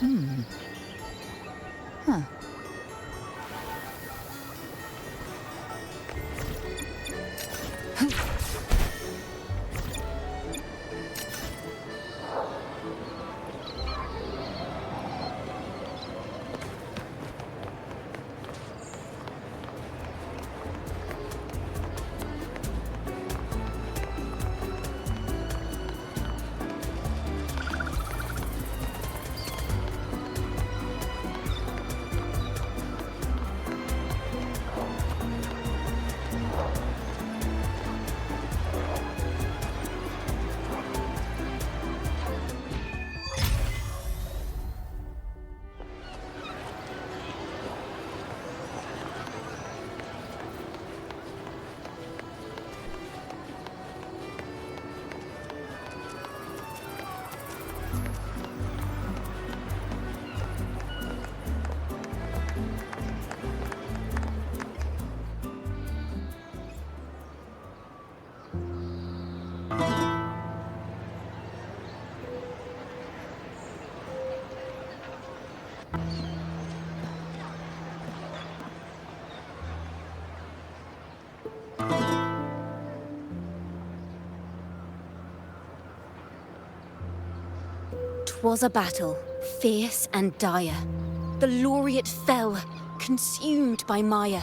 Hmm. Huh. "'Twas a battle, fierce and dire. The laureate fell, consumed by mire.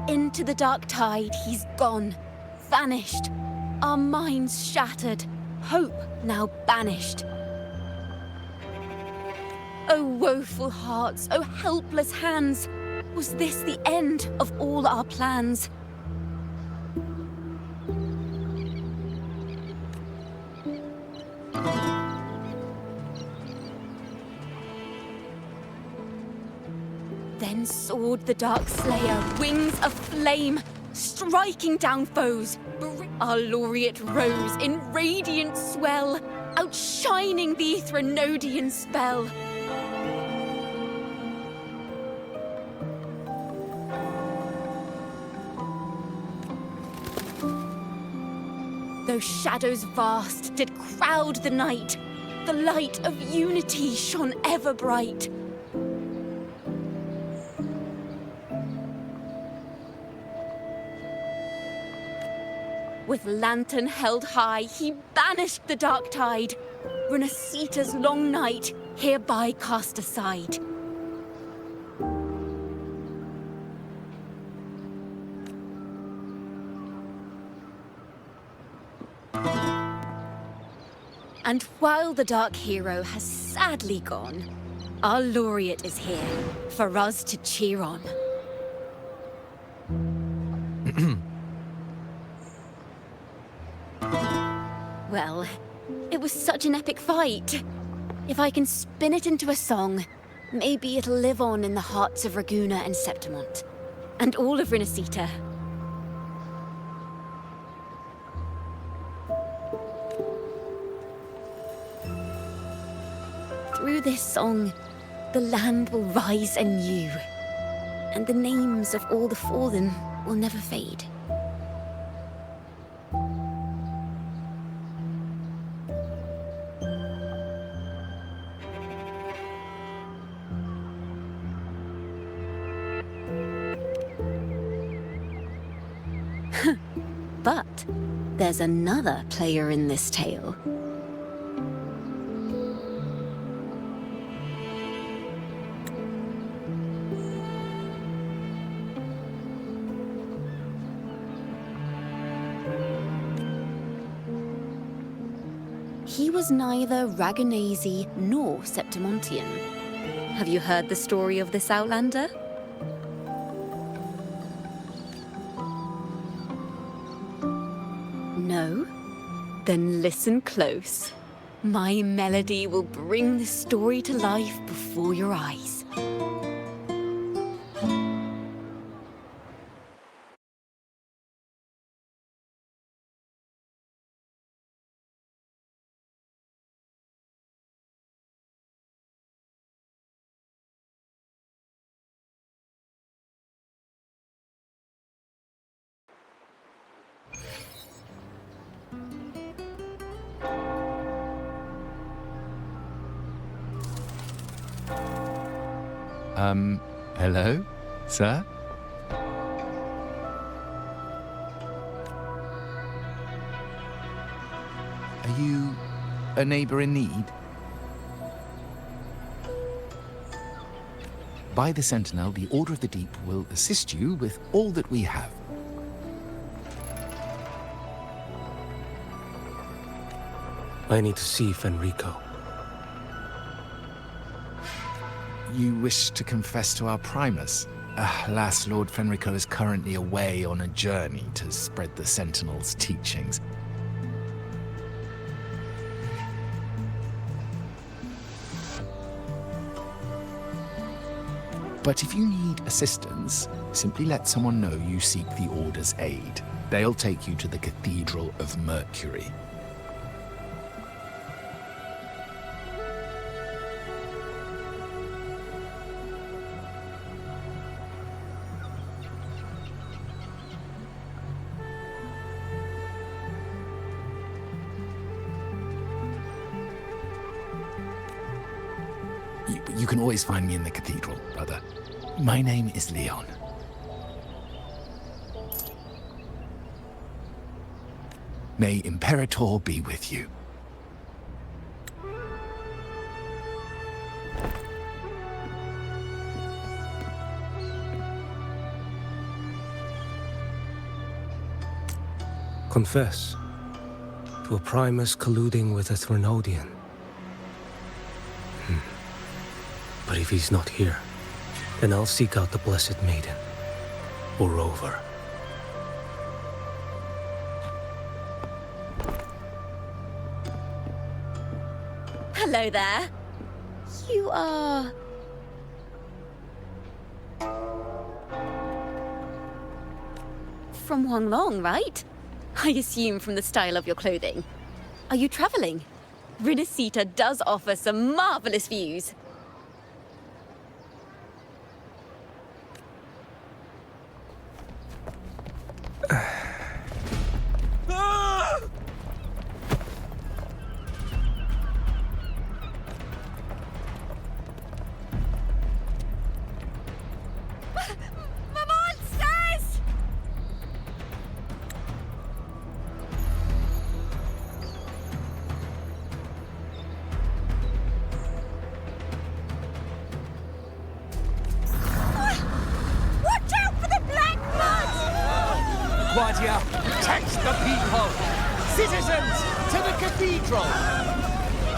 Into the dark tide he's gone, vanished. Our minds shattered, hope now banished. O woeful hearts, O helpless hands! Was this the end of all our plans? Then soared the Dark Slayer, wings of flame, striking down foes. Our laureate rose in radiant swell, outshining the Threnodian spell. Though shadows vast did crowd the night, the light of unity shone ever bright. With lantern held high, he banished the dark tide. Renasita's long night hereby cast aside. And while the dark hero has sadly gone, our laureate is here for us to cheer on. Well, it was such an epic fight. If I can spin it into a song, maybe it'll live on in the hearts of Raguna and Septimont, and all of Renasita. Through this song, the land will rise anew, and the names of all the fallen will never fade. But there's another player in this tale. He was neither Raganese nor Septimontian. Have you heard the story of this outlander? No? Then listen close. My melody will bring the story to life before your eyes. Hello, sir? Are you a neighbor in need? By the Sentinel, the Order of the Deep will assist you with all that we have. I need to see Fenrico. You wish to confess to our Primus? Alas, Lord Fenrico is currently away on a journey to spread the Sentinel's teachings. But if you need assistance, simply let someone know you seek the Order's aid. They'll take you to the Cathedral of Mercury. You can always find me in the cathedral, brother. My name is Leon. May Imperator be with you. Confess to a Primus colluding with a Threnodian. But if he's not here, then I'll seek out the Blessed Maiden. Moreover. Hello there. You are... from Huanglong, right? I assume from the style of your clothing. Are you traveling? Rinasita does offer some marvelous views. Guardia, protect the people! Citizens, to the cathedral!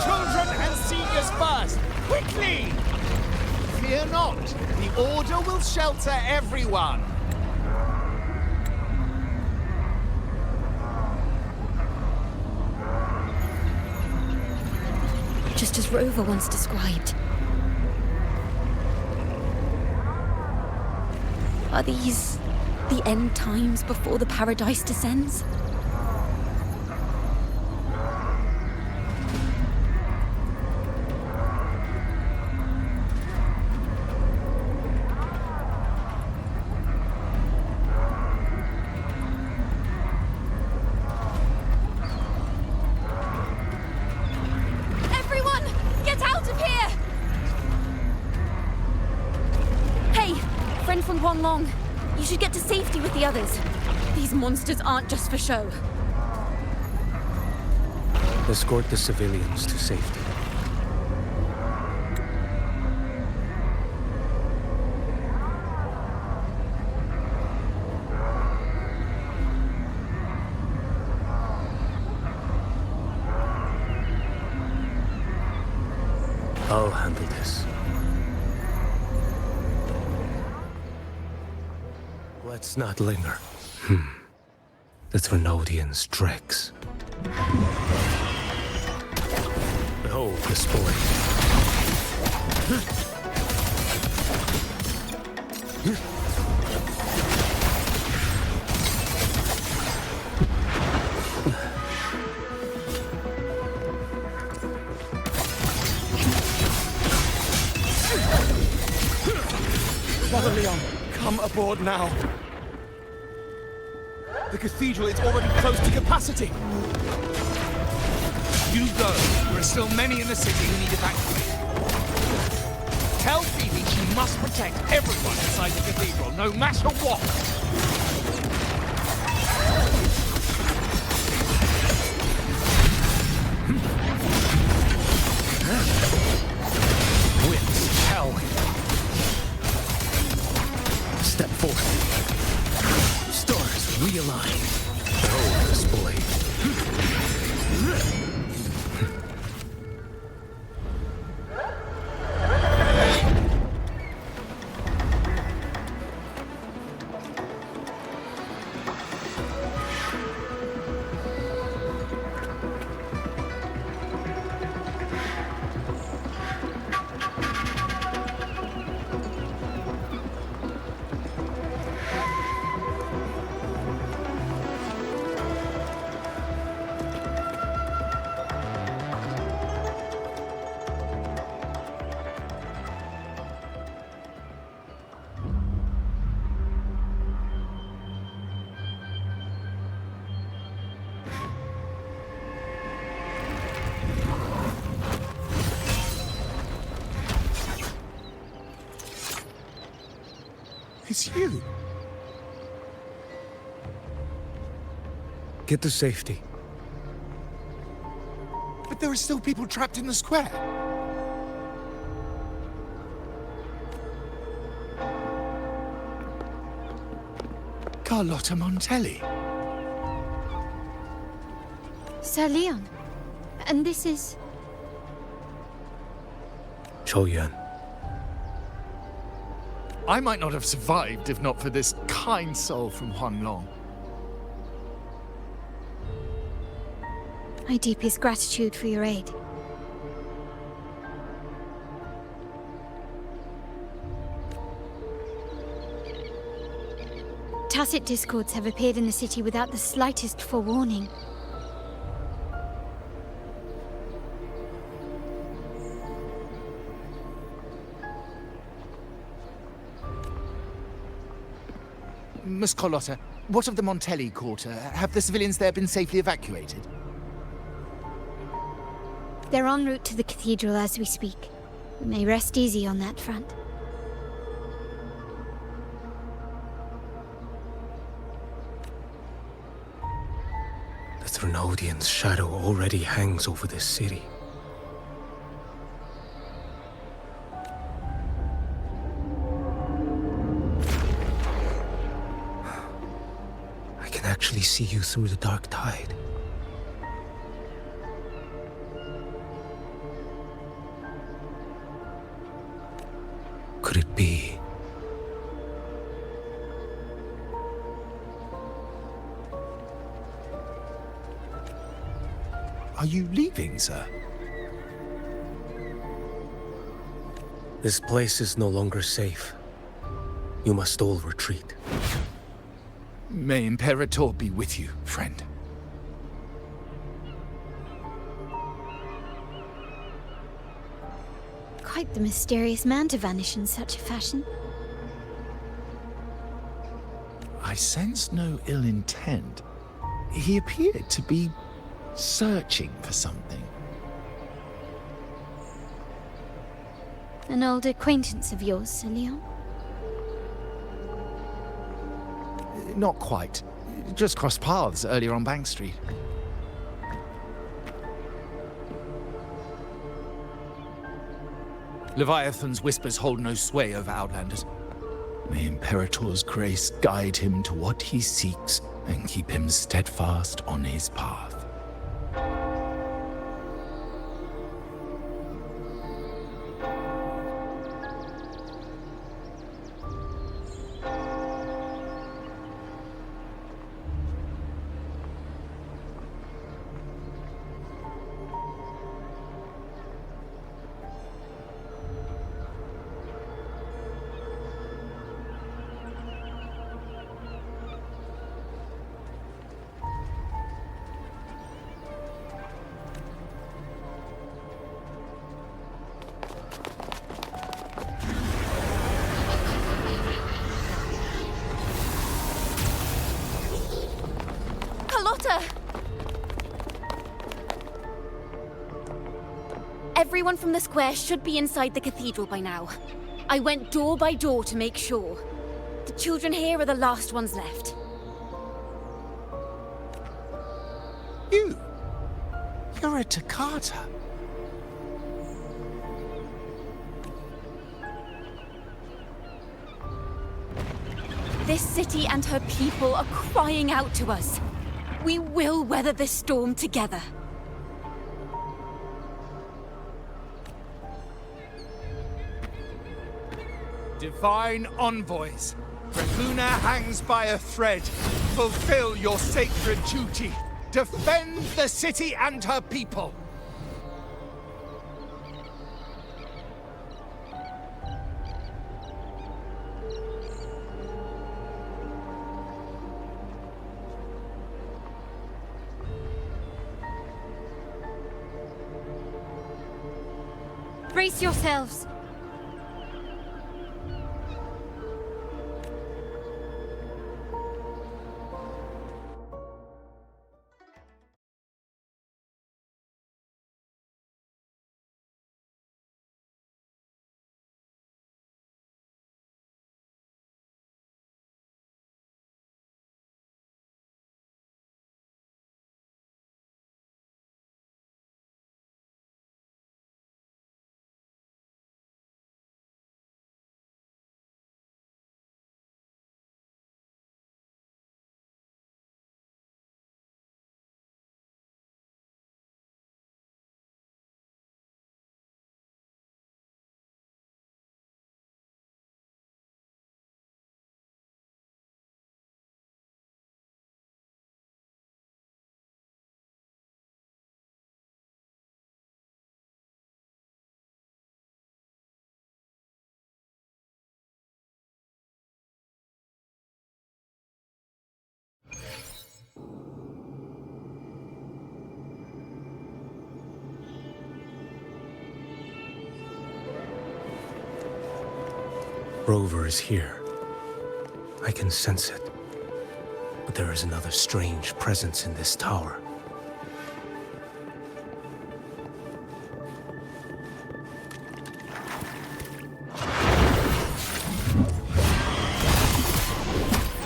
Children and seniors first! Quickly! Fear not, the Order will shelter everyone! Just as Rover once described. Are these the end times before the paradise descends? Everyone, get out of here! Hey, friend from Huanglong. You should get to safety with the others. These monsters aren't just for show. Escort the civilians to safety. I'll handle this. Let's not linger. The Threnodian's dregs. Behold the spoil. Brother Leon, come aboard now. The cathedral is already close to capacity. You go. There are still many in the city who need evacuating. Tell Phoebe she must protect everyone inside the cathedral, no matter what. Winds, hell. Step forward. Stars realign. Behold display. It's you. Get to safety. But there are still people trapped in the square. Carlotta Montelli. Sir Leon. And this is... Qiuyuan. I might not have survived if not for this kind soul from Huanglong. My deepest gratitude for your aid. Tacit discords have appeared in the city without the slightest forewarning. Miss Carlotta, what of the Montelli quarter? Have the civilians there been safely evacuated? They're en route to the cathedral as we speak. We may rest easy on that front. The Threnodian's shadow already hangs over this city. I can actually see you through the dark tide. Could it be? Are you leaving, sir? This place is no longer safe. You must all retreat. May Imperator be with you, friend. Quite the mysterious man to vanish in such a fashion. I sense no ill intent. He appeared to be searching for something. An old acquaintance of yours, Sir Leon? Not quite. Just crossed paths earlier on Bank Street. Leviathan's whispers hold no sway over Outlanders. May Imperator's grace guide him to what he seeks and keep him steadfast on his path. Everyone from the square should be inside the cathedral by now. I went door by door to make sure. The children here are the last ones left. You're a Toccata. This city and her people are crying out to us. We will weather this storm together. Divine envoys, Luna hangs by a thread. Fulfill your sacred duty. Defend the city and her people. Brace yourselves. Rover is here. I can sense it. But there is another strange presence in this tower.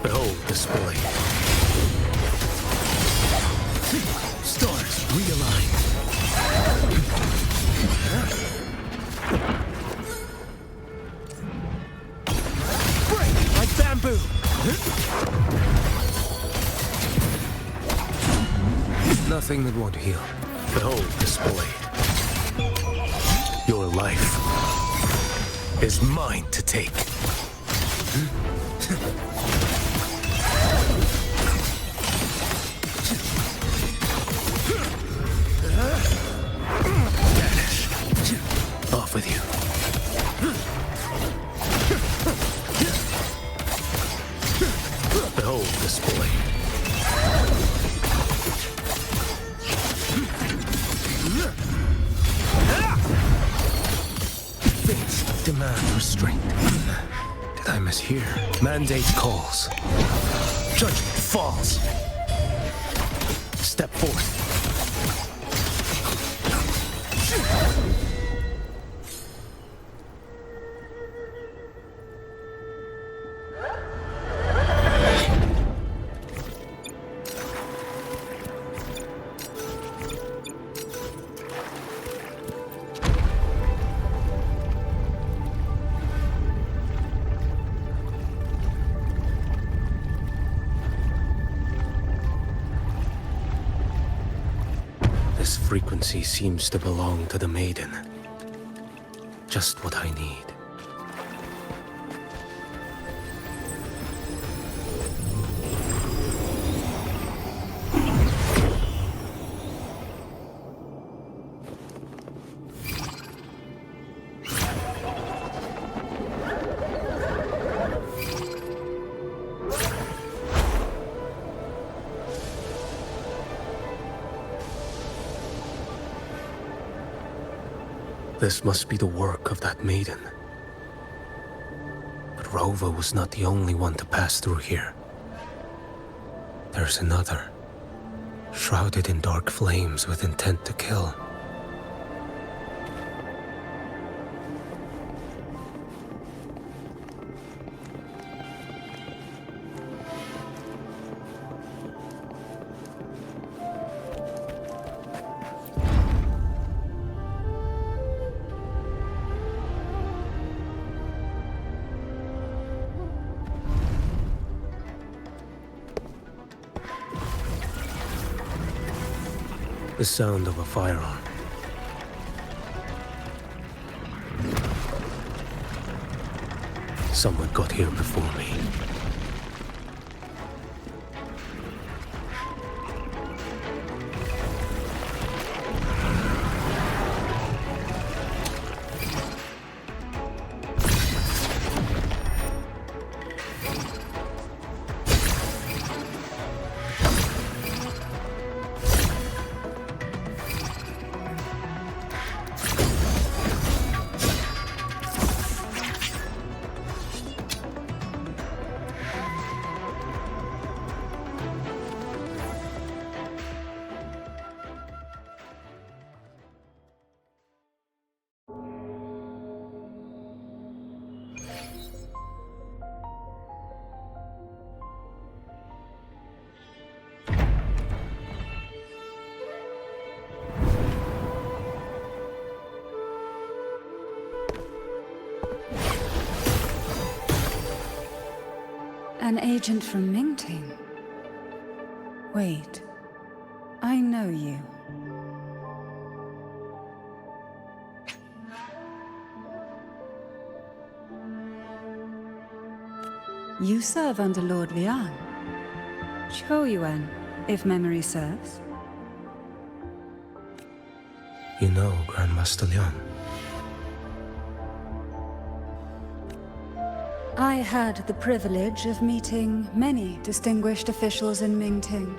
Behold display. Stars realign. Bamboo! Nothing that won't heal. Behold display. Your life is mine to take. Vanish. Off with you. Behold display. Fates demand restraint. Did I mishear? Mandate calls. Judgment falls. Step forth. This frequency seems to belong to the maiden. Just what I need. This must be the work of that maiden. But Rova was not the only one to pass through here. There's another, shrouded in dark flames with intent to kill. The sound of a firearm. Someone got here before me. An agent from Mingting. Wait, I know you. You serve under Lord Lian. Qiuyuan, if memory serves. You know Grandmaster Lian. I had the privilege of meeting many distinguished officials in Mingting.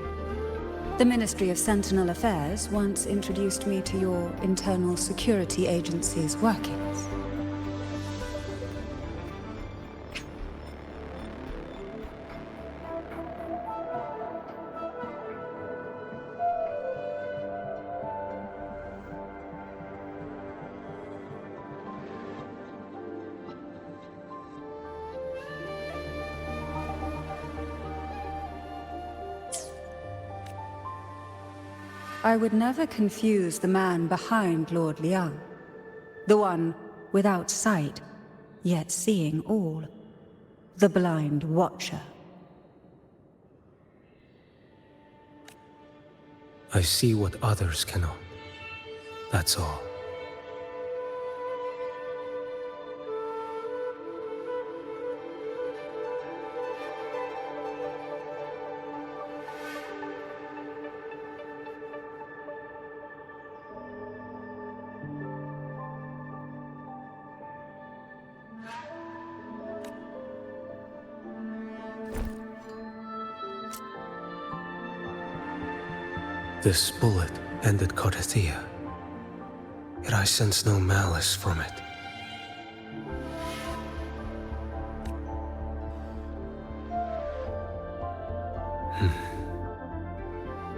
The Ministry of Sentinel Affairs once introduced me to your internal security agency's workings. I would never confuse the man behind Lord Liang. The one without sight, yet seeing all. The blind watcher. I see what others cannot. That's all. This bullet ended Qiuyuan, yet I sense no malice from it.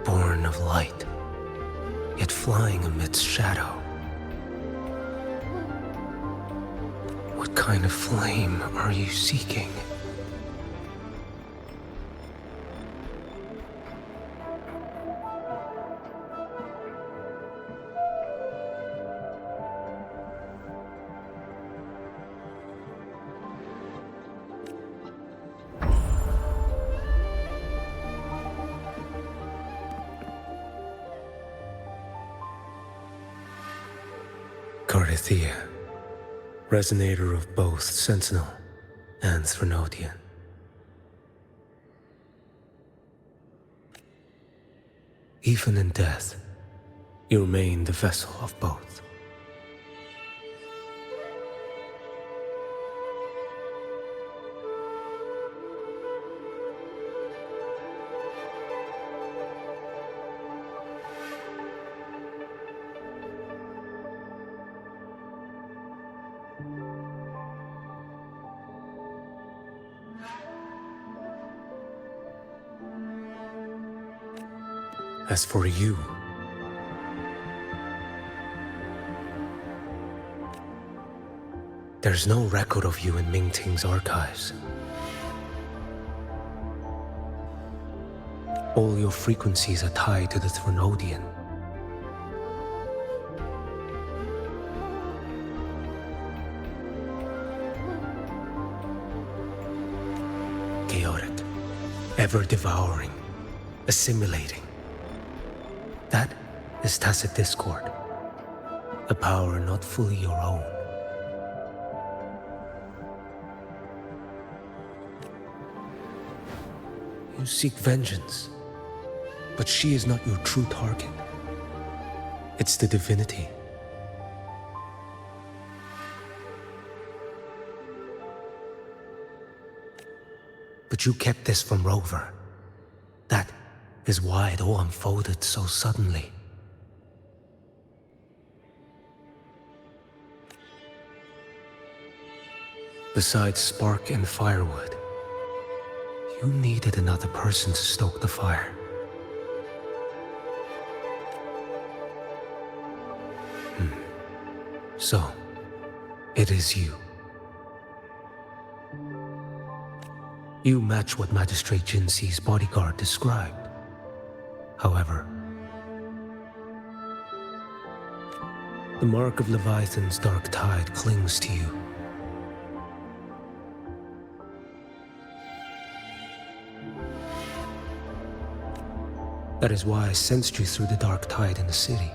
Born of light, yet flying amidst shadow. What kind of flame are you seeking? Qiuyuan, resonator of both Sentinel and Threnodian. Even in death, you remain the vessel of both. As for you, there's no record of you in Mingting's archives. All your frequencies are tied to the Threnodian. Chaotic, ever devouring, assimilating. That is tacit discord, a power not fully your own. You seek vengeance, but she is not your true target. It's the divinity. But you kept this from Rover. That is why it all unfolded so suddenly. Besides spark and firewood, you needed another person to stoke the fire. So, it is you. You match what Magistrate Jinxi's bodyguard described. However, the mark of Leviathan's dark tide clings to you. That is why I sensed you through the dark tide in the city.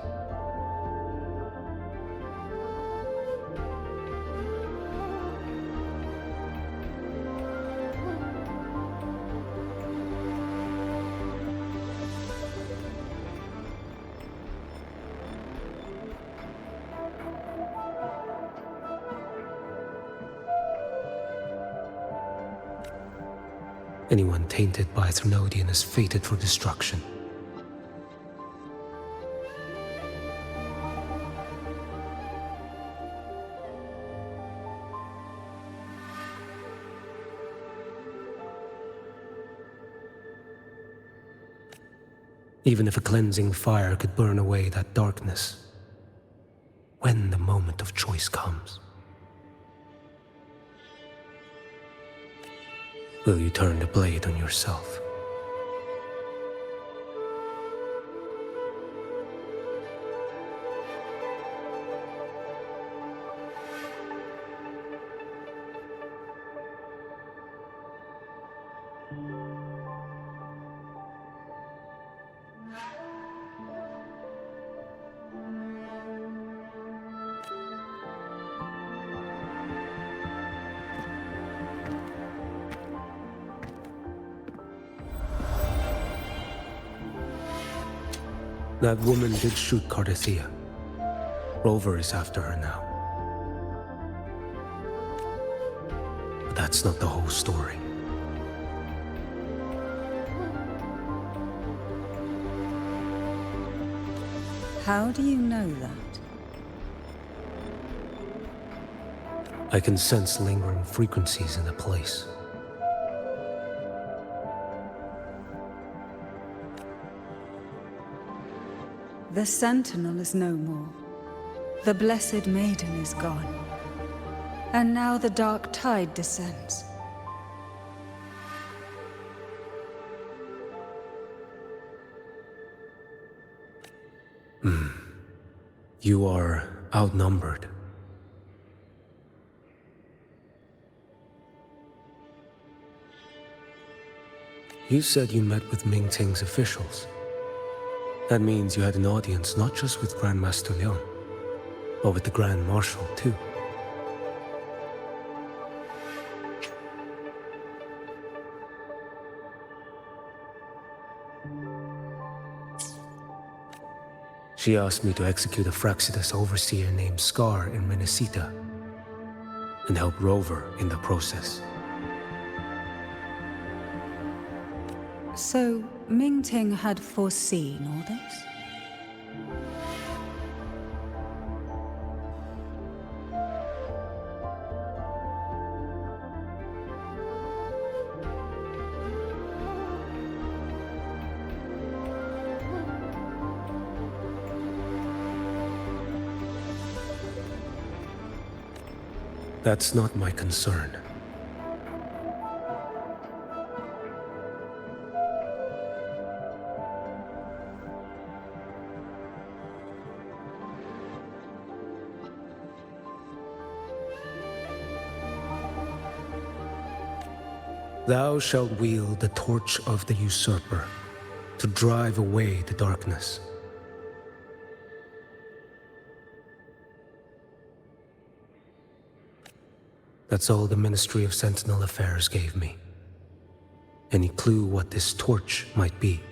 Anyone tainted by Thrunodian is fated for destruction. Even if a cleansing fire could burn away that darkness, when the moment of choice comes, will you turn the blade on yourself? That woman did shoot Cardathia. Rover is after her now. But that's not the whole story. How do you know that? I can sense lingering frequencies in the place. The Sentinel is no more. The Blessed Maiden is gone. And now the dark tide descends. You are outnumbered. You said you met with Ming Ting's officials. That means you had an audience not just with Grandmaster Liang, but with the Grand Marshal too. She asked me to execute a Fraxidus overseer named Scar in Minnesota, and help Rover in the process. So, Ming Ting had foreseen all this? That's not my concern. Thou shalt wield the torch of the usurper to drive away the darkness. That's all the Ministry of Sentinel Affairs gave me. Any clue what this torch might be?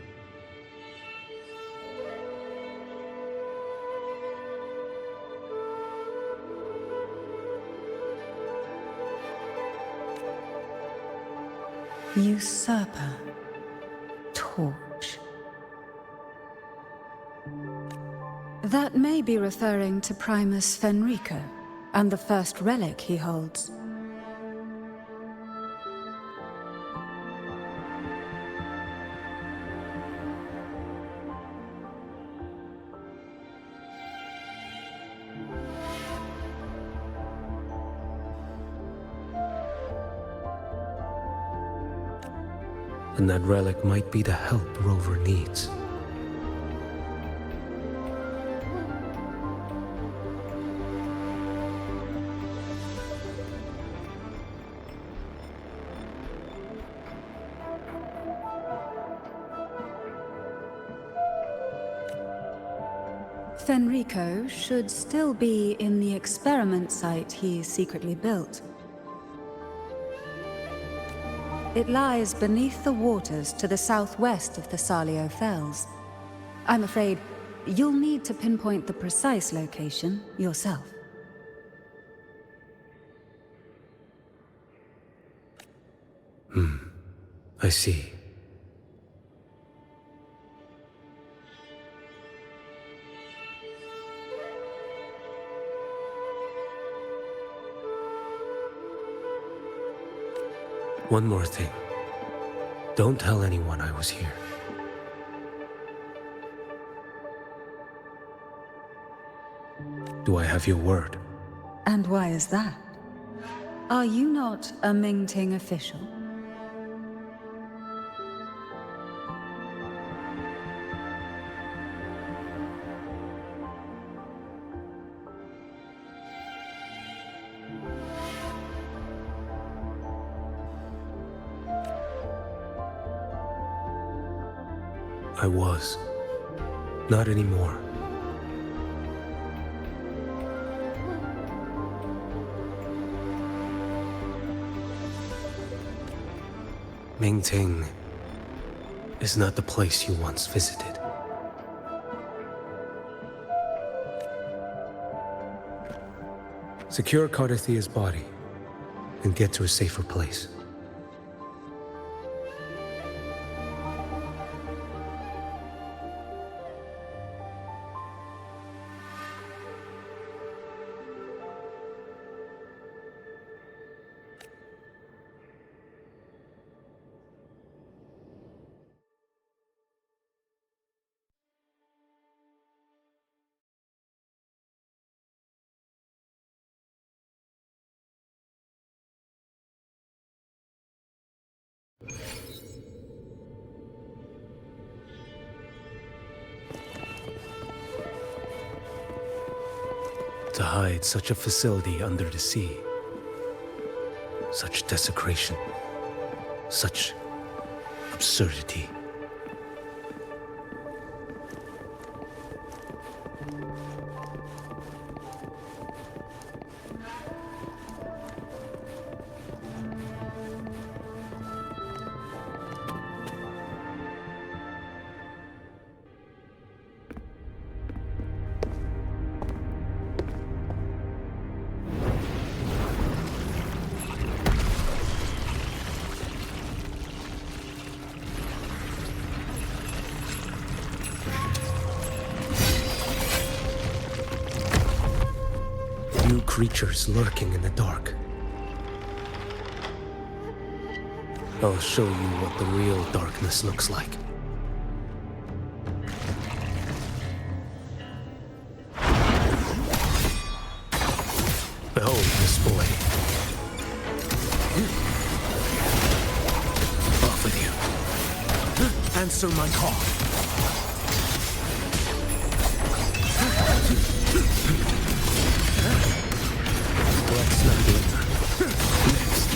Usurper. Torch. That may be referring to Primus Fenrico, and the first relic he holds. And that relic might be the help Rover needs. Fenrico should still be in the experiment site he secretly built. It lies beneath the waters to the southwest of the Salio Fells. I'm afraid you'll need to pinpoint the precise location yourself. I see. One more thing. Don't tell anyone I was here. Do I have your word? And why is that? Are you not a Mingting official? I was. Not anymore. Mingting is not the place you once visited. Secure Cardathia's body and get to a safer place. To hide such a facility under the sea, such desecration, such absurdity. Creatures lurking in the dark. I'll show you what the real darkness looks like. Behold this boy. Off with you. Answer my call. Let's not linger. Next.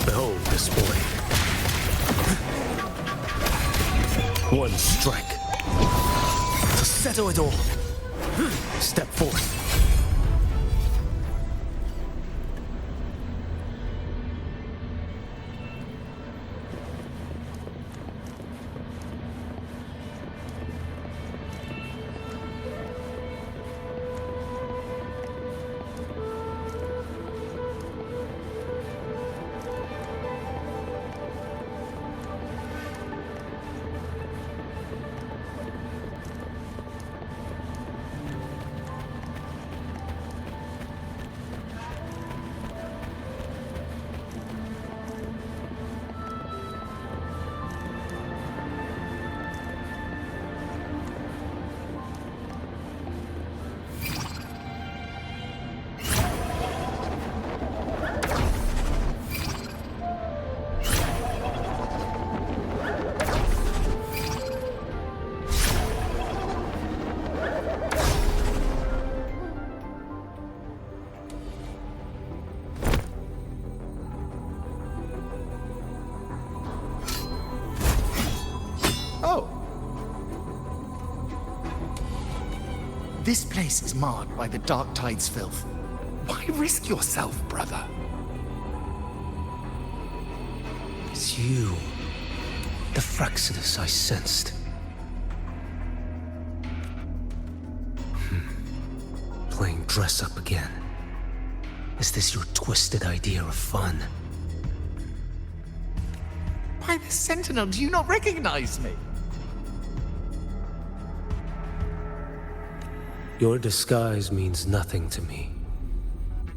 Behold this boy. One strike. To settle it all. Step forth. This place is marred by the Dark Tide's filth. Why risk yourself, brother? It's you. The Fraxidus I sensed. Playing dress up again. Is this your twisted idea of fun? Why, the Sentinel, do you not recognize me? Your disguise means nothing to me.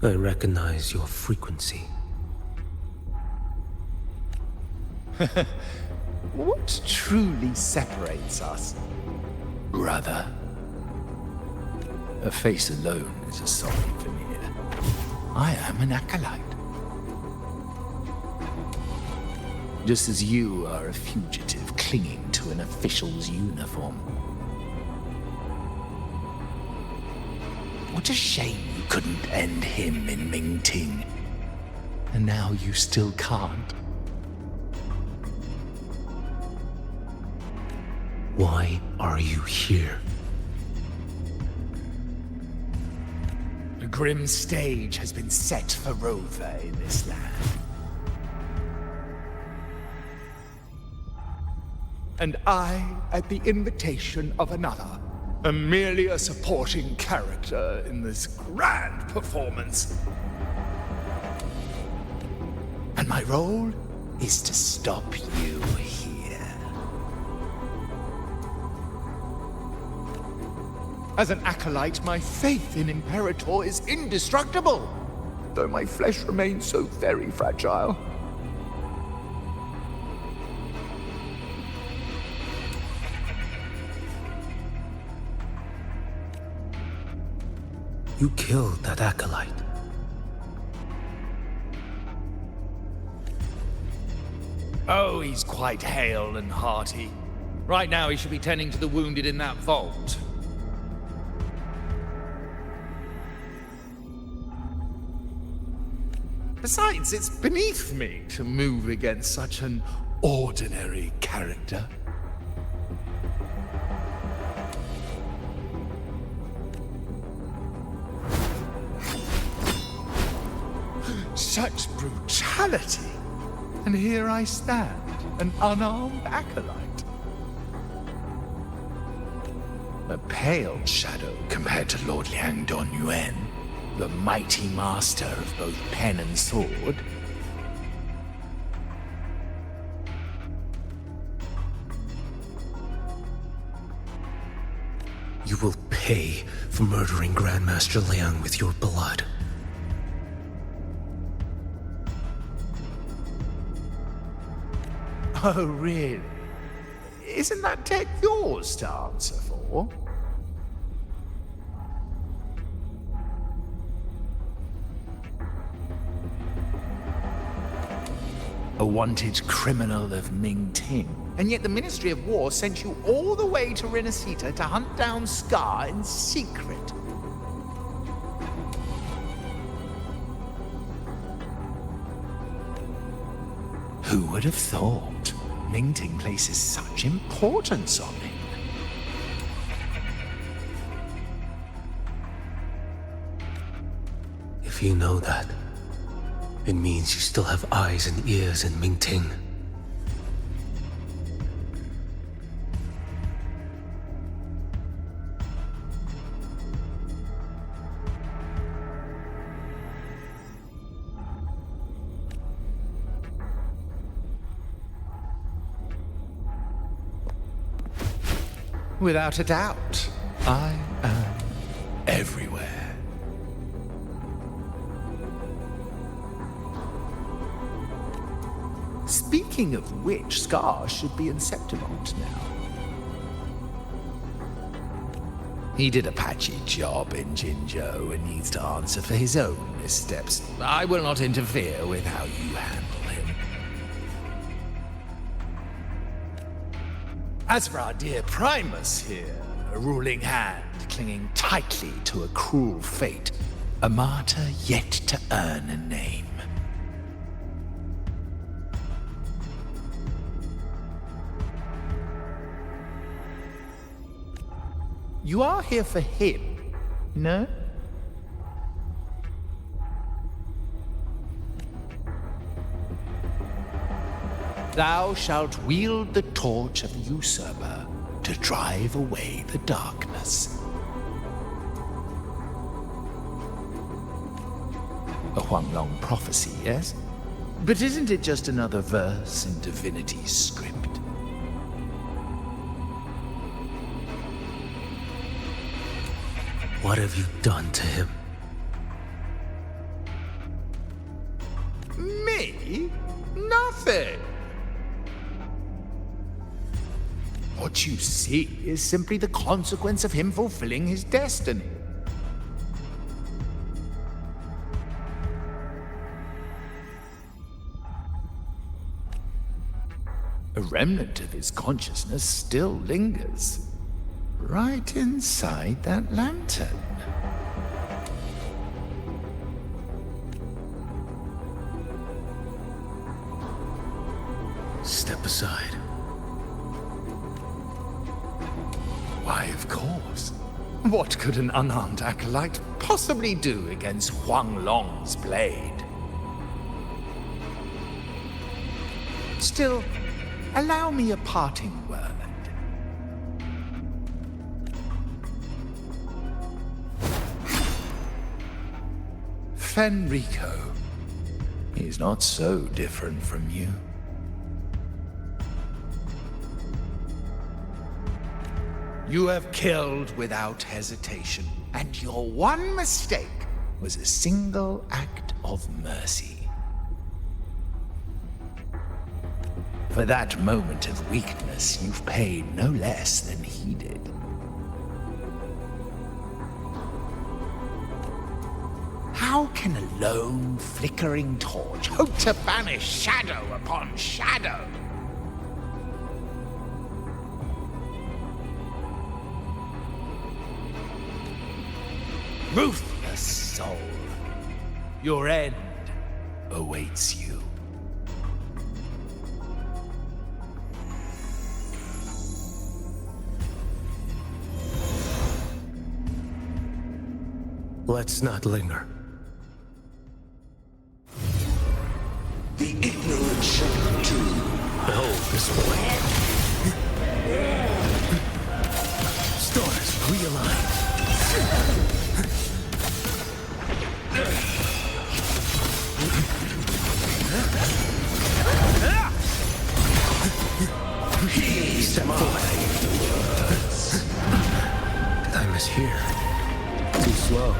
I recognize your frequency. What truly separates us, brother? A face alone is a solid veneer. I am an acolyte. Just as you are a fugitive clinging to an official's uniform. What a shame you couldn't end him in Mingting. And now you still can't. Why are you here? A grim stage has been set for Rover in this land. And I, at the invitation of another, am merely a supporting character in this grand performance. And my role is to stop you here. As an acolyte, my faith in Imperator is indestructible, though my flesh remains so very fragile. You killed that acolyte. Oh, he's quite hale and hearty. Right now he should be tending to the wounded in that vault. Besides, it's beneath me to move against such an ordinary character. Such brutality! And here I stand, an unarmed acolyte. A pale shadow compared to Lord Liang Donyuan, the mighty master of both pen and sword. You will pay for murdering Grandmaster Liang with your blood. Oh, really? Isn't that tech yours to answer for? A wanted criminal of Mingting. And yet the Ministry of War sent you all the way to Renacita to hunt down Scar in secret. Who would have thought? Mingting places such importance on him. If you know that, it means you still have eyes and ears in Mingting. Without a doubt, I am everywhere. Speaking of which, Scar should be in Septimont now. He did a patchy job in Jinzhou and needs to answer for his own missteps. I will not interfere with how you handle him. As for our dear Primus here, a ruling hand clinging tightly to a cruel fate, a martyr yet to earn a name. You are here for him, No? Thou shalt wield the torch of the usurper to drive away the darkness. A Huanglong prophecy, yes? But isn't it just another verse in divinity's script? What have you done to him? Me? Nothing. What you see is simply the consequence of him fulfilling his destiny. A remnant of his consciousness still lingers, right inside that lantern. Step aside. Why, of course. What could an unarmed acolyte possibly do against Huanglong's blade? Still, allow me a parting word. Fenrico is not so different from you. You have killed without hesitation, and your one mistake was a single act of mercy. For that moment of weakness, you've paid no less than he did. How can a lone, flickering torch hope to banish shadow upon shadow? Ruthless soul, your end awaits you. Let's not linger. The ignorant shall do. Behold this way. Stars realign. Step forward. Did I mishear? Too slow.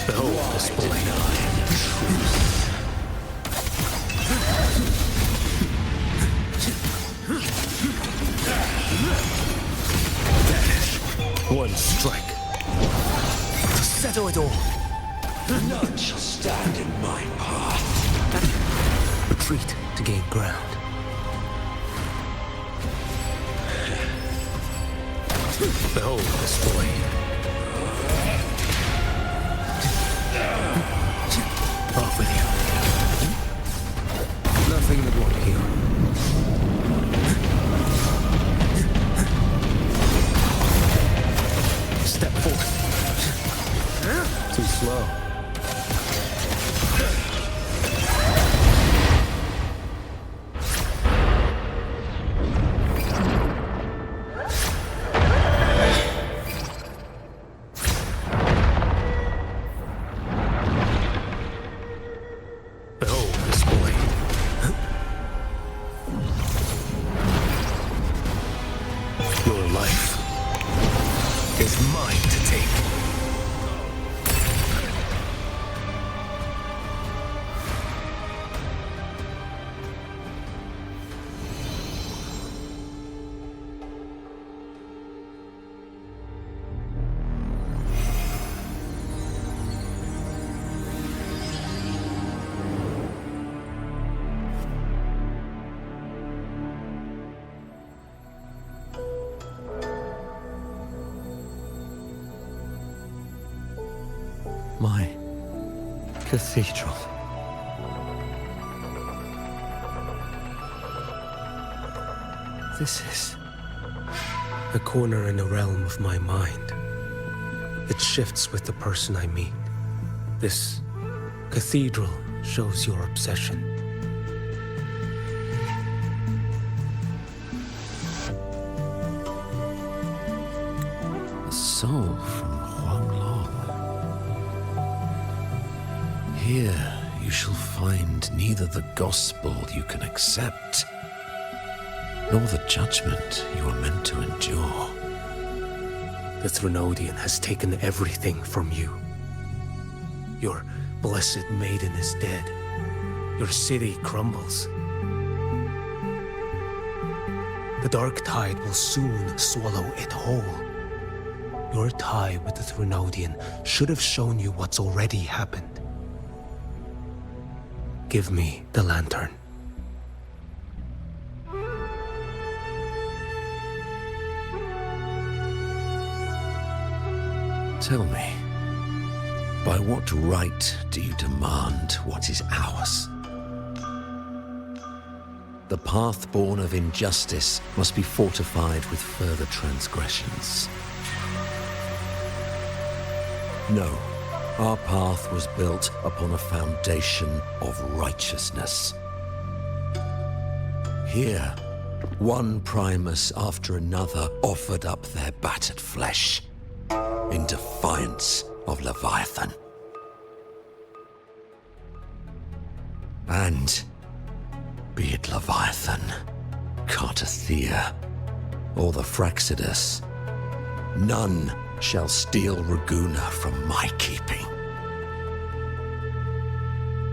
Behold this blade. One strike to settle it all. None shall stand in my path. Retreat to gain ground. Behold this blade. Off with you. Nothing that won't heal. Step forth. Too slow. Behold this blade. Your life is mine to take. My cathedral. This is a corner in the realm of my mind. It shifts with the person I meet. This cathedral shows your obsession. A soul from Huanglong. Here you shall find neither the gospel you can accept, nor the judgment you are meant to endure. The Threnodian has taken everything from you. Your blessed maiden is dead. Your city crumbles. The dark tide will soon swallow it whole. Your tie with the Threnodian should have shown you what's already happened. Give me the lantern. Tell me, by what right do you demand what is ours? The path born of injustice must be fortified with further transgressions. No, our path was built upon a foundation of righteousness. Here, one Primus after another offered up their battered flesh in defiance of Leviathan. And be it Leviathan, Cartathea, or the Fraxidus, none shall steal Raguna from my keeping.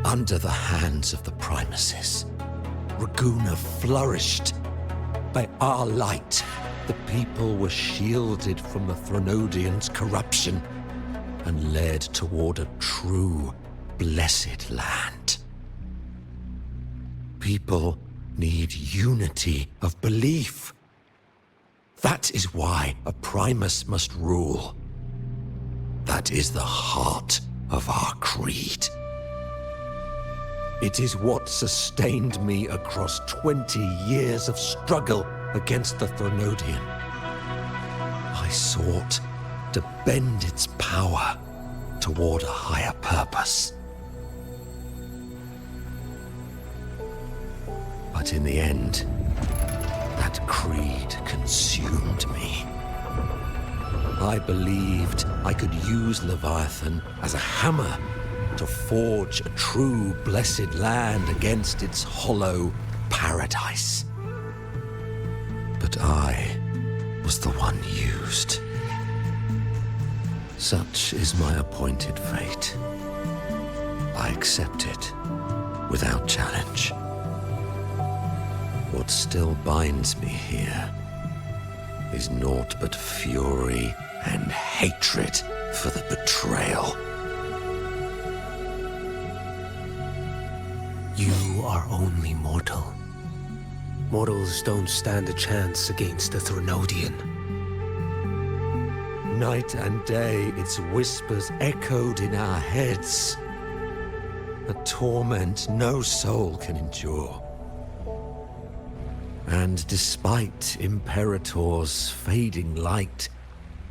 Under the hands of the Primuses, Raguna flourished. By our light, the people were shielded from the Threnodians' corruption and led toward a true, blessed land. People need unity of belief. That is why a Primus must rule. That is the heart of our creed. It is what sustained me across 20 years of struggle against the Threnodian. I sought to bend its power toward a higher purpose. But in the end, that creed consumed me. I believed I could use Leviathan as a hammer to forge a true blessed land against its hollow paradise. But I was the one used. Such is my appointed fate. I accept it without challenge. What still binds me here is naught but fury and hatred for the betrayal. You are only mortal. Mortals don't stand a chance against the Threnodian. Night and day, its whispers echoed in our heads. A torment no soul can endure. And despite Imperator's fading light,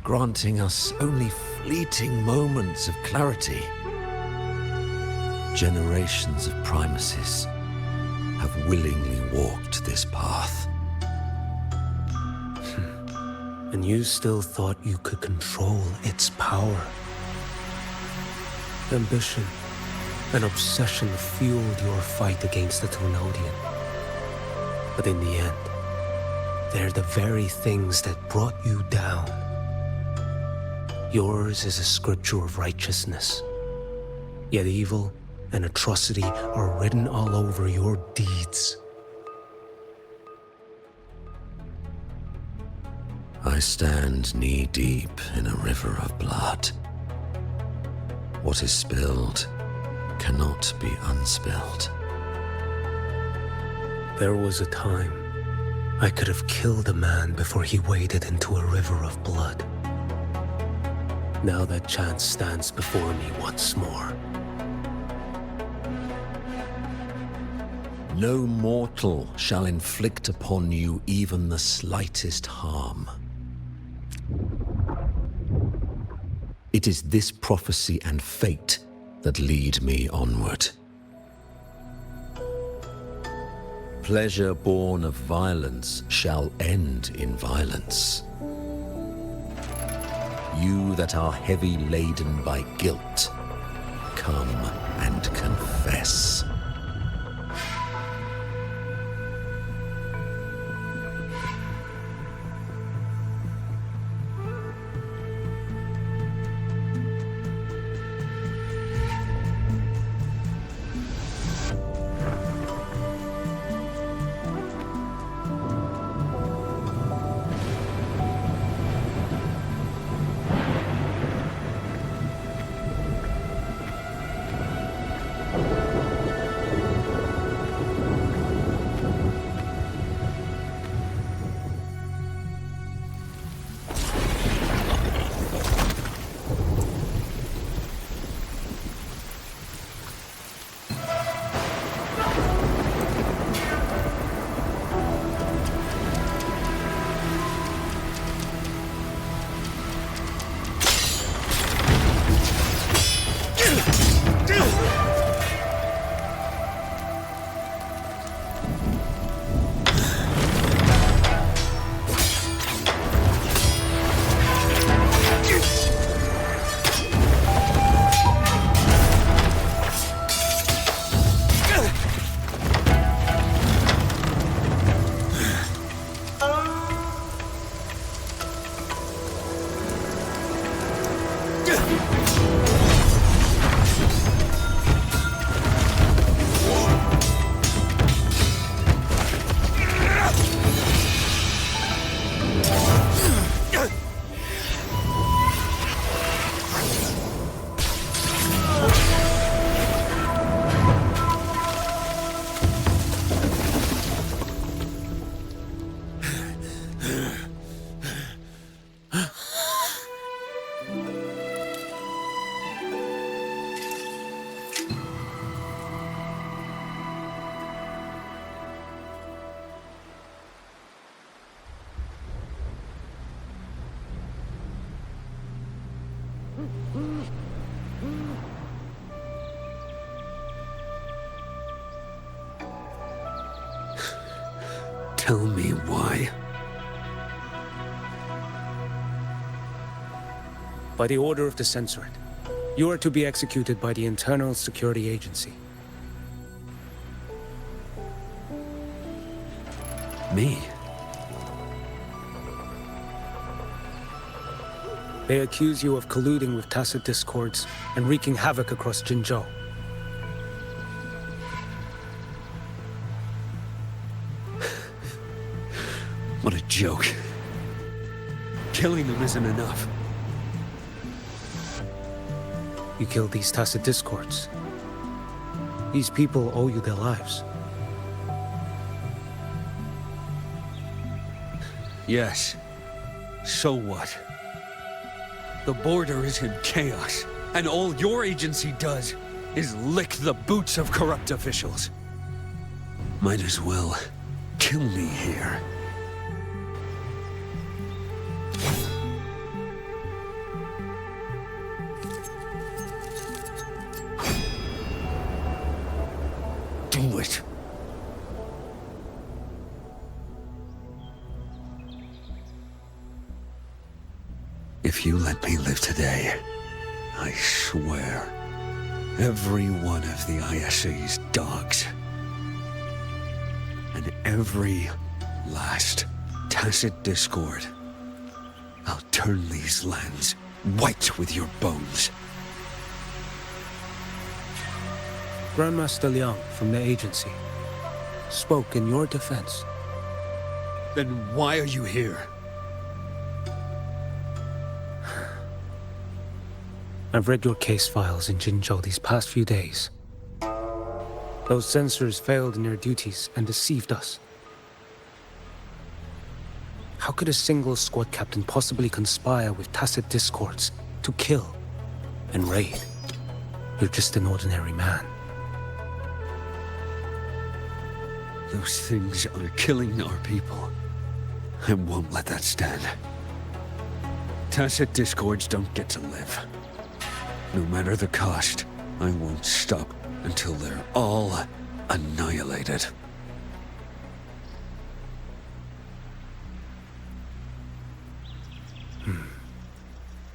granting us only fleeting moments of clarity, generations of Primuses have willingly walked this path. And you still thought you could control its power. Ambition and obsession fueled your fight against the Threnodian. But in the end, they're the very things that brought you down. Yours is a scripture of righteousness, yet evil and atrocity are written all over your deeds. I stand knee-deep in a river of blood. What is spilled cannot be unspilled. There was a time I could have killed a man before he waded into a river of blood. Now that chance stands before me once more. No mortal shall inflict upon you even the slightest harm. It It is this prophecy and fate that lead me onward. Pleasure born of violence shall end in violence. You that are heavy laden by guilt, come and confess. Tell me why. By the order of the Censorate, you are to be executed by the Internal Security Agency. Me? They accuse you of colluding with tacit discords and wreaking havoc across Jinzhou. What a joke. Killing them isn't enough. You killed these tacit discords. These people owe you their lives. Yes. So what? The border is in chaos, and all your agency does is lick the boots of corrupt officials. Might as well kill me here. Do it. If you let me live today, I swear, every one of the ISA's dogs, and every last tacit discord, I'll turn these lands white with your bones. Grandmaster Liang from the agency spoke in your defense. Then why are you here? I've read your case files in Jinzhou these past few days. Those censors failed in their duties and deceived us. How could a single squad captain possibly conspire with tacit discords to kill and raid? You're just an ordinary man. Those things are killing our people. I won't let that stand. Tacit discords don't get to live. No matter the cost, I won't stop until they're all annihilated.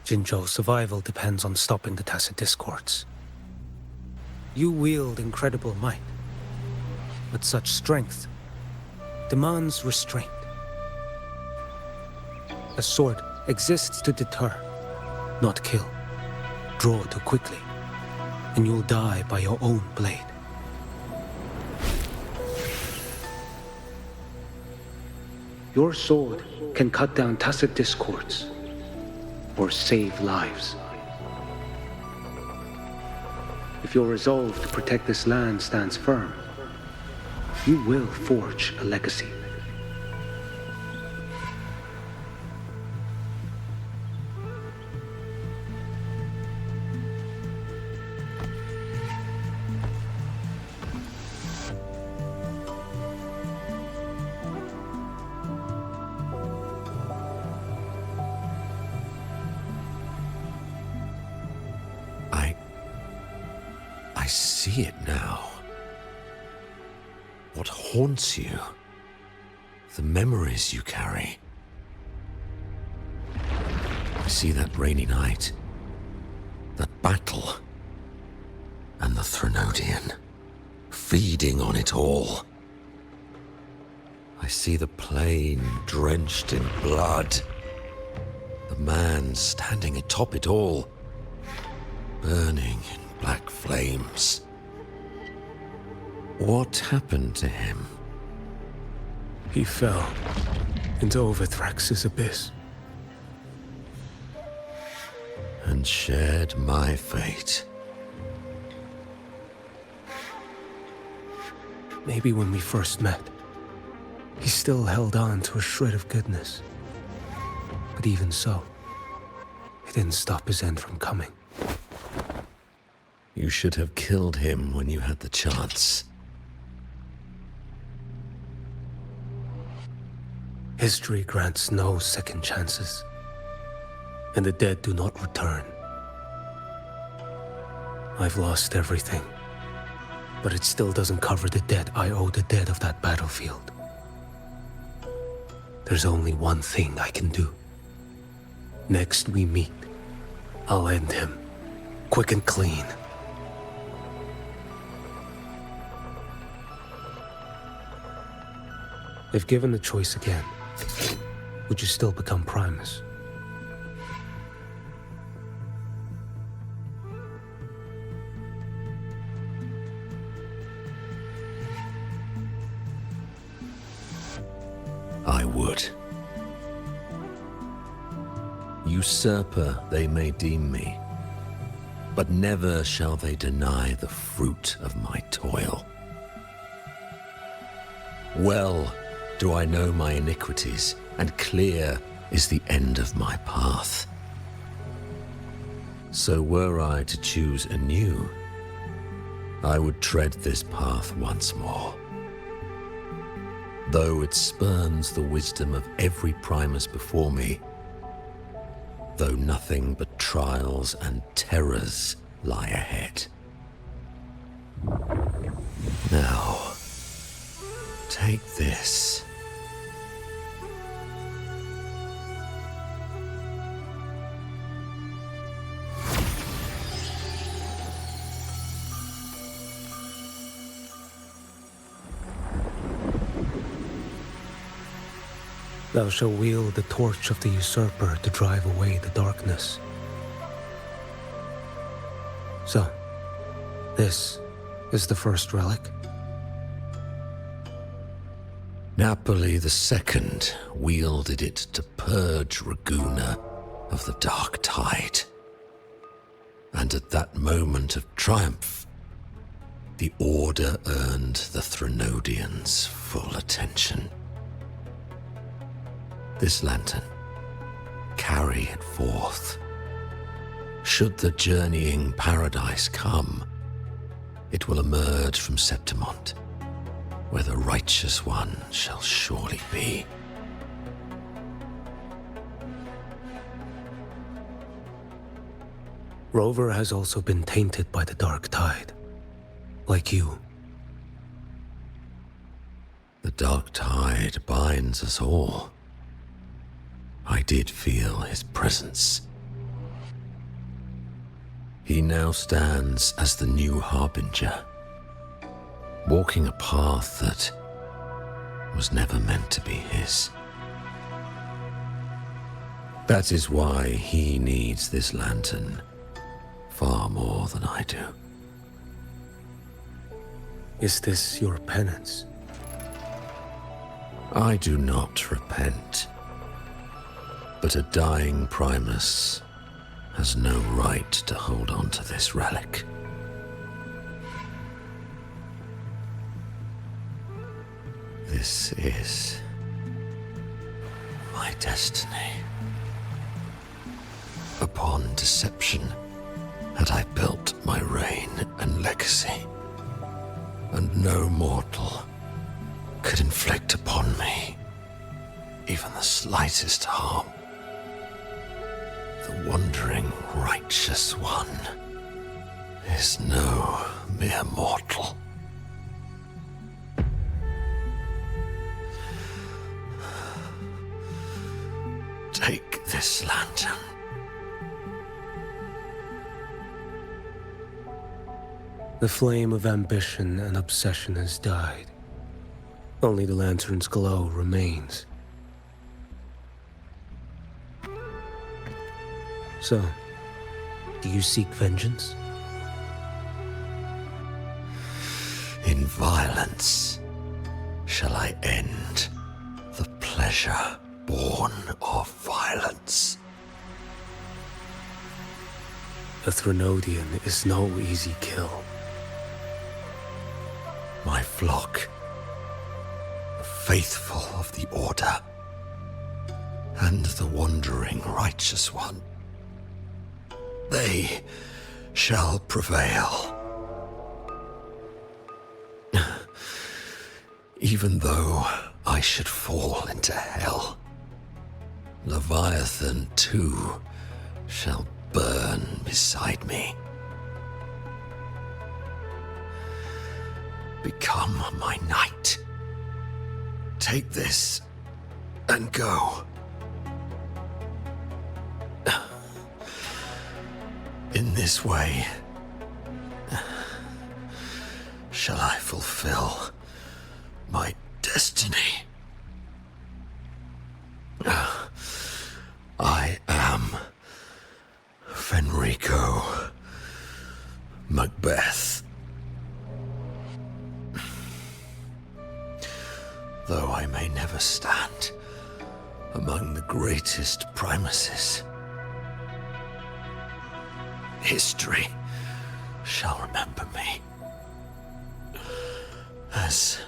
Jinzhou's survival depends on stopping the tacit discords. You wield incredible might, but such strength demands restraint. A sword exists to deter, not kill. Draw too quickly, and you'll die by your own blade. Your sword can cut down tacit discords, or save lives. If your resolve to protect this land stands firm, you will forge a legacy. I see it now. What haunts you? The memories you carry. I see that rainy night, that battle, and the Threnodian, feeding on it all. I see the plain drenched in blood, the man standing atop it all, burning in black flames. What happened to him? He fell into Overthrax's abyss. And shared my fate. Maybe when we first met, he still held on to a shred of goodness. But even so, it didn't stop his end from coming. You should have killed him when you had the chance. History grants no second chances, and the dead do not return. I've lost everything, but it still doesn't cover the debt I owe the dead of that battlefield. There's only one thing I can do. Next we meet, I'll end him, quick and clean. If given the choice again, would you still become Primus? I would. Usurper they may deem me, but never shall they deny the fruit of my toil. Well do I know my iniquities, and clear is the end of my path. So were I to choose anew, I would tread this path once more. Though it spurns the wisdom of every Primus before me, though nothing but trials and terrors lie ahead. Now, take this. Thou shalt wield the torch of the usurper to drive away the darkness. So, this is the first relic? Napoli II wielded it to purge Raguna of the dark tide. And at that moment of triumph, the Order earned the Threnodians' full attention. This lantern, carry it forth. Should the journeying paradise come, it will emerge from Septimont, where the righteous one shall surely be. Rover has also been tainted by the dark tide. Like you. The dark tide binds us all. I did feel his presence. He now stands as the new Harbinger, walking a path that was never meant to be his. That is why he needs this lantern far more than I do. Is this your penance? I do not repent, but a dying Primus has no right to hold on to this relic. This is my destiny. Upon deception had I built my reign and legacy, and no mortal could inflict upon me even the slightest harm. The wandering righteous one is no mere mortal. Take this lantern. The flame of ambition and obsession has died. Only the lantern's glow remains. So, do you seek vengeance? In violence shall I end the pleasure born of violence. A Threnodian is no easy kill. My flock, the faithful of the Order, and the wandering righteous one, they shall prevail. Even though I should fall into hell, Leviathan too shall burn beside me. Become my knight. Take this and go. In this way, shall I fulfill my destiny. I am Fenrico Macbeth. Though I may never stand among the greatest Primuses, history shall remember me as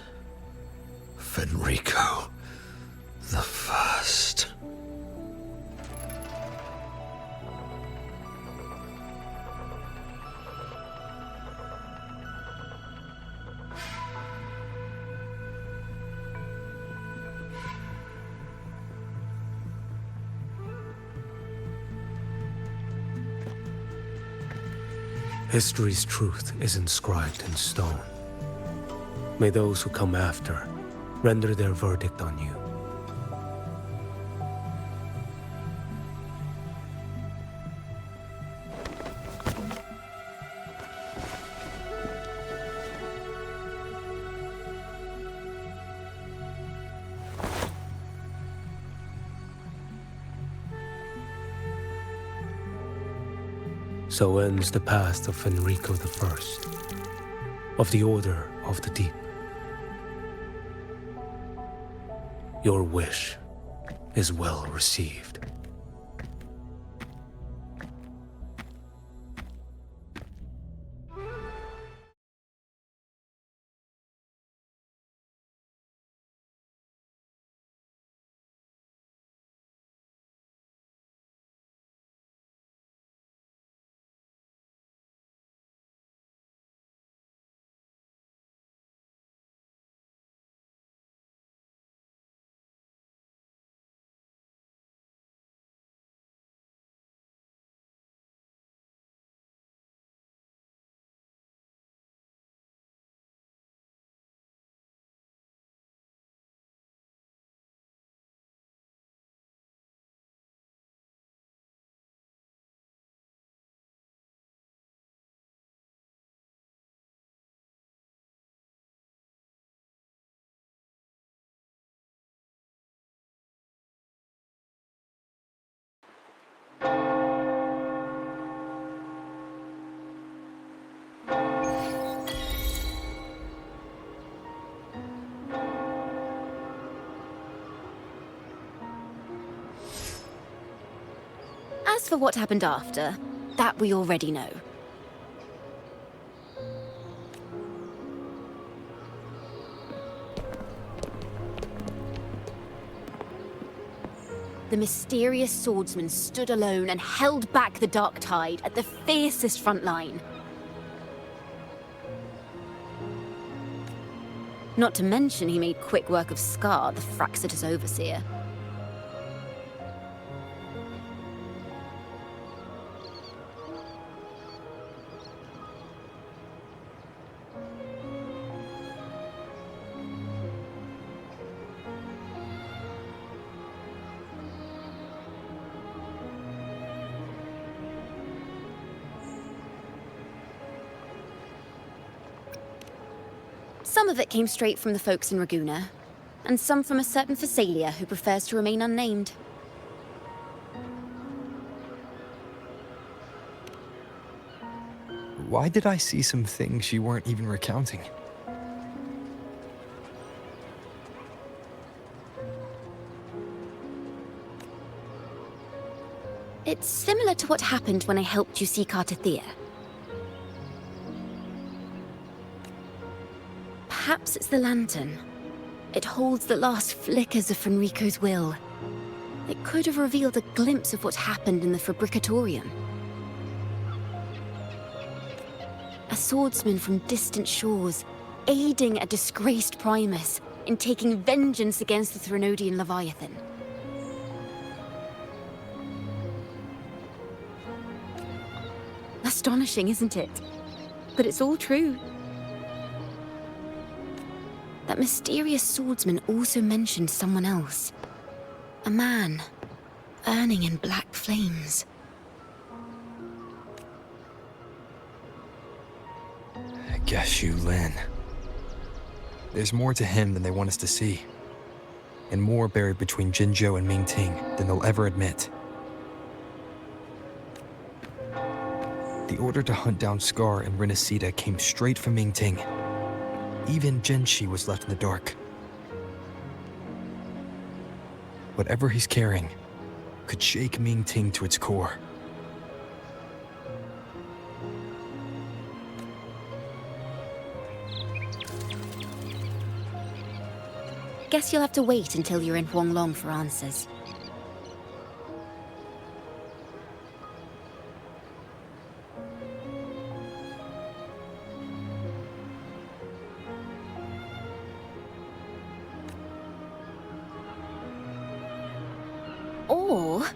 Fenrico the First. History's truth is inscribed in stone. May those who come after render their verdict on you. So ends the past of Fenrico I, of the Order of the Deep. Your wish is well received. As for what happened after, that we already know. The mysterious swordsman stood alone and held back the dark tide at the fiercest front line. Not to mention he made quick work of Scar, the Fraxidus overseer. Some of it came straight from the folks in Raguna, and some from a certain Phasalia who prefers to remain unnamed. Why did I see some things you weren't even recounting? It's similar to what happened when I helped you seek Artathea. Perhaps it's the lantern. It holds the last flickers of Fenrico's will. It could have revealed a glimpse of what happened in the Fabricatorium. A swordsman from distant shores, aiding a disgraced Primus in taking vengeance against the Threnodian Leviathan. Astonishing, isn't it? But it's all true. That mysterious swordsman also mentioned someone else. A man, burning in black flames. Qiuyuan. There's more to him than they want us to see. And more buried between Jinzhou and Mingting than they'll ever admit. The order to hunt down Scar and Renacita came straight from Mingting. Even Jinshi was left in the dark. Whatever he's carrying could shake Mingting to its core. Guess you'll have to wait until you're in Huanglong for answers. Or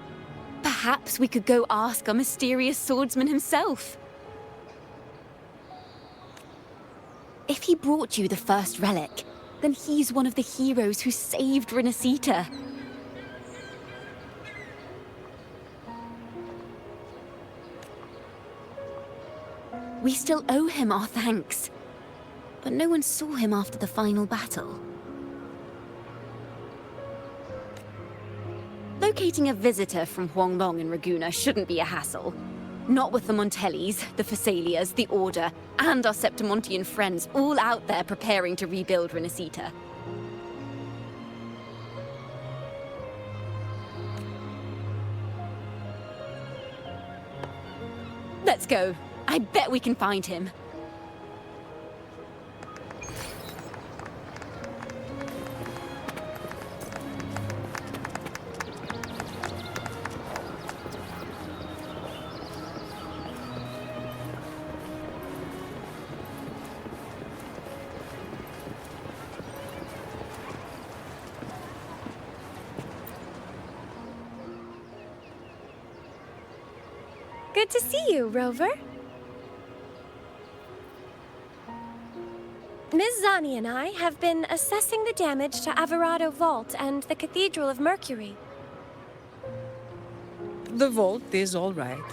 perhaps we could go ask our mysterious swordsman himself. If he brought you the first relic, then he's one of the heroes who saved Renacita. We still owe him our thanks, but no one saw him after the final battle. Locating a visitor from Huanglong and Raguna shouldn't be a hassle. Not with the Montellis, the Phasalias, the Order, and our Septimontian friends all out there preparing to rebuild Renacita. Let's go. I bet we can find him. Good to see you, Rover. Ms. Zani and I have been assessing the damage to Averado Vault and the Cathedral of Mercury. The vault is all right.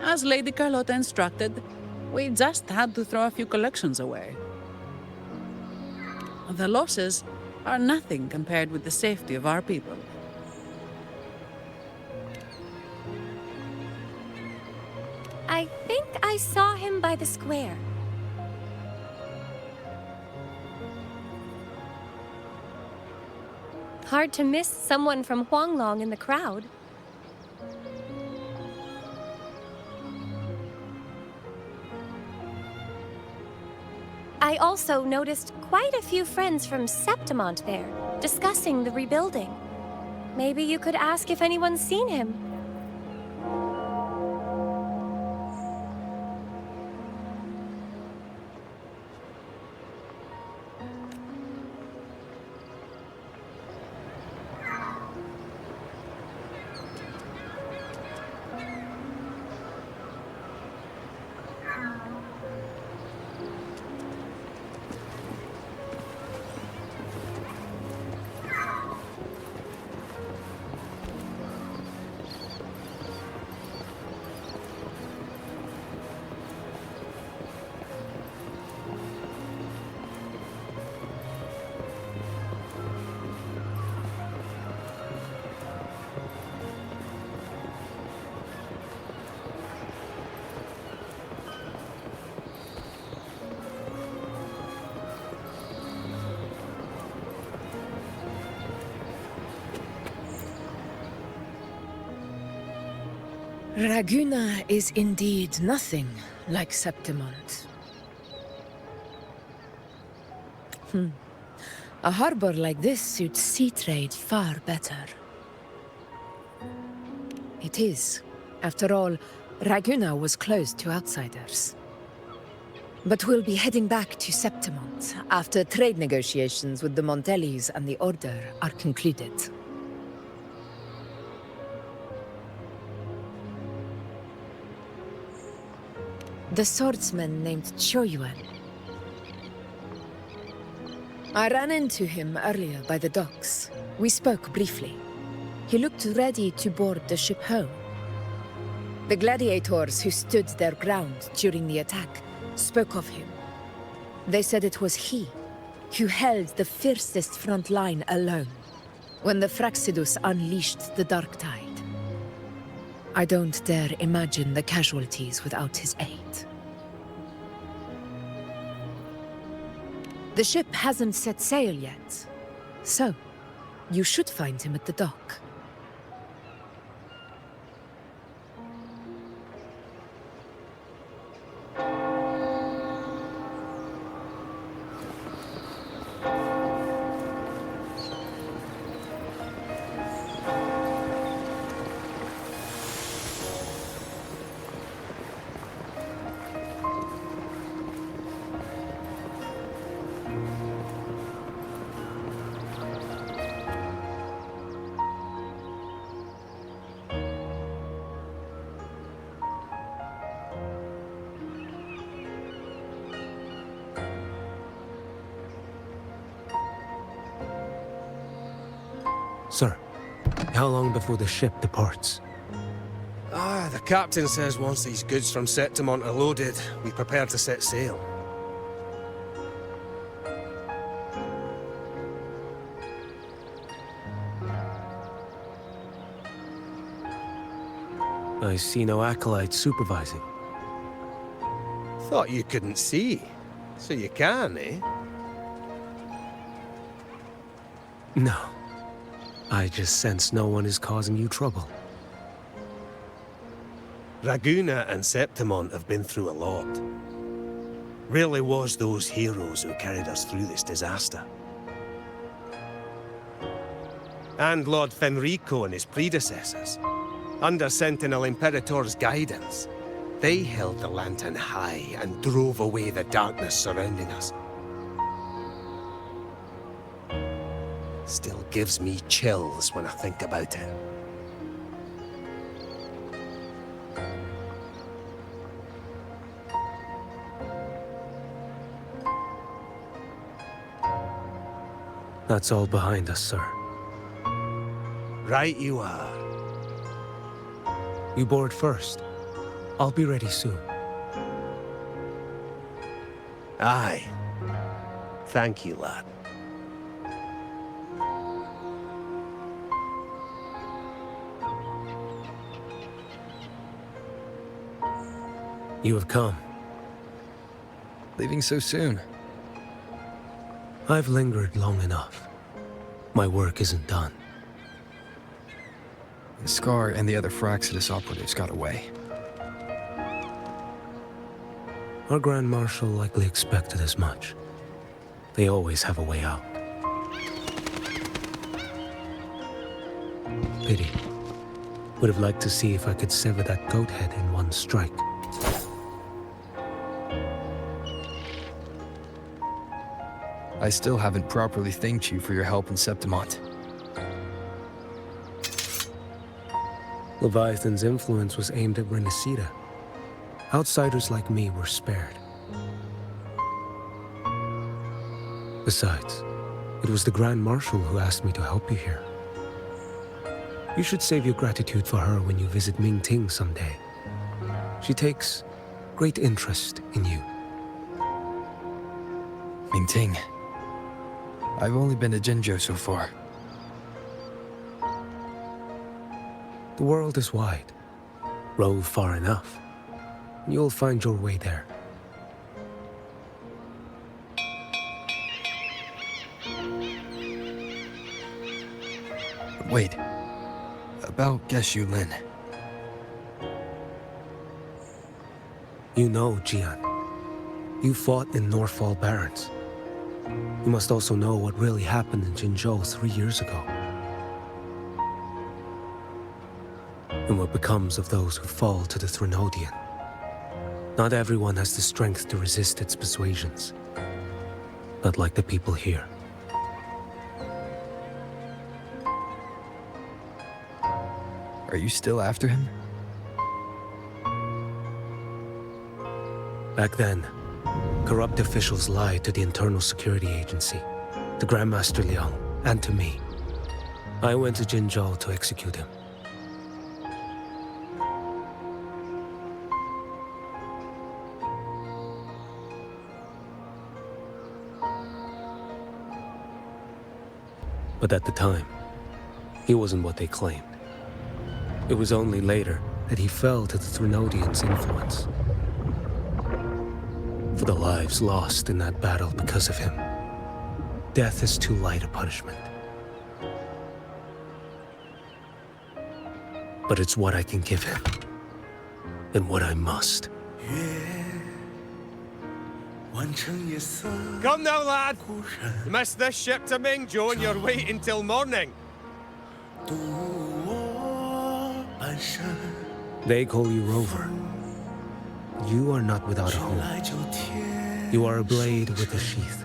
As Lady Carlotta instructed, we just had to throw a few collections away. The losses are nothing compared with the safety of our people. I think I saw him by the square. Hard to miss someone from Huanglong in the crowd. I also noticed quite a few friends from Septimont there, discussing the rebuilding. Maybe you could ask if anyone's seen him. Raguna is indeed nothing like Septimont. A harbor like this suits sea trade far better. It is. After all, Raguna was closed to outsiders. But we'll be heading back to Septimont after trade negotiations with the Montellis and the Order are concluded. The swordsman named Qiuyuan. I ran into him earlier by the docks. We spoke briefly. He looked ready to board the ship home. The gladiators who stood their ground during the attack spoke of him. They said it was he who held the fiercest front line alone when the Fraxidus unleashed the Dark Tide. I don't dare imagine the casualties without his aid. The ship hasn't set sail yet, so you should find him at the dock. Sir, how long before the ship departs? The captain says once these goods from Septimont are loaded, we prepare to set sail. I see no acolytes supervising. Thought you couldn't see. So you can, eh? No. I just sense no one is causing you trouble. Raguna and Septimont have been through a lot. Rarely was those heroes who carried us through this disaster. And Lord Fenrico and his predecessors, under Sentinel Imperator's guidance, they held the lantern high and drove away the darkness surrounding us. Still gives me chills when I think about it. That's all behind us, sir. Right you are. You board first. I'll be ready soon. Aye. Thank you, lad. You have come. Leaving so soon? I've lingered long enough. My work isn't done. The Scar and the other Fraxidus operatives got away. Our Grand Marshal likely expected as much. They always have a way out. Pity. Would have liked to see if I could sever that goat head in one strike. I still haven't properly thanked you for your help in Septimont. Leviathan's influence was aimed at Renacida. Outsiders like me were spared. Besides, it was the Grand Marshal who asked me to help you here. You should save your gratitude for her when you visit Mingting someday. She takes great interest in you. Mingting. I've only been to Jinzhou so far. The world is wide. Rove far enough, and you'll find your way there. Wait. About Qiuyuan. You know, Qiuyuan. You fought in Northfall Barrens. You must also know what really happened in Jinzhou 3 years ago. And what becomes of those who fall to the Threnodian. Not everyone has the strength to resist its persuasions. Not like the people here. Are you still after him? Back then, corrupt officials lied to the Internal Security Agency, to Grandmaster Liang, and to me. I went to Jinzhou to execute him. But at the time, he wasn't what they claimed. It was only later that he fell to the Threnodians' influence. For the lives lost in that battle because of him, death is too light a punishment. But it's what I can give him, and what I must. Come now, lad! You missed this ship to Mingzhou and you're waiting till morning. They call you Rover. You are not without a home. You are a blade with a sheath.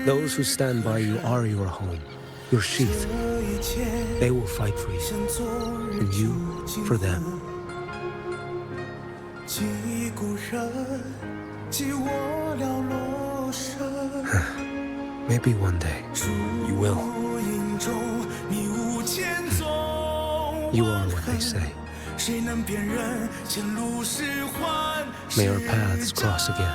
Those who stand by you are your home, your sheath. They will fight for you, and you for them. Maybe one day, you will. You are what they say. May our paths cross again.